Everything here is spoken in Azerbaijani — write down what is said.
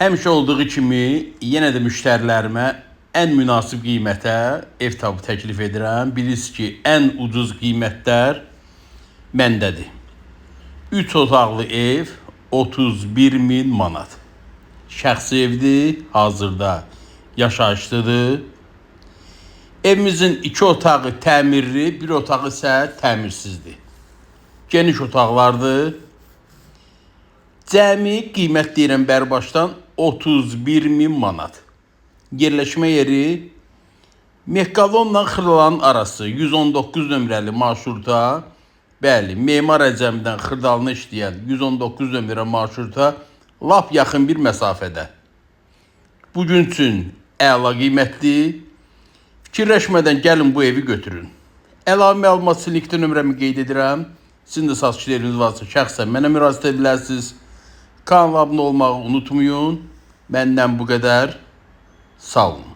Həmişə olduğu kimi yenə də müştərilərimə ən münasib qiymətə ev tapı təklif edirəm. Bilirsiniz ki, ən ucuz qiymətlər məndədir. 3 otaqlı ev 31.000 manat. Şəxsi evdir, hazırda yaşayışlıdır. Evimizin 2 otağı təmirli, 1 otağı isə təmirsizdir. Geniş otaqlardır. Cəmi qiymət deyirəm bərbaşdan 31.000 manat. Yerləşmə yeri Mehqalonla Xırdalanın arası 119 nömrəli marşruta, bəli, Memar Əcəmidən Xırdalına işləyən 119 nömrə marşruta lap yaxın bir məsafədə. Bugün üçün əla qiymətli. Fikirləşmədən gəlin bu evi götürün. Əlavə məlumat üçün LinkedIn nömrəmi qeyd edirəm. Sizin də satışçı yeriniz varsa şəxsən mənə müraciət edilərsiniz. Kanala abunə olmağı unutmayın. Məndən bu qədər. Sağ olun.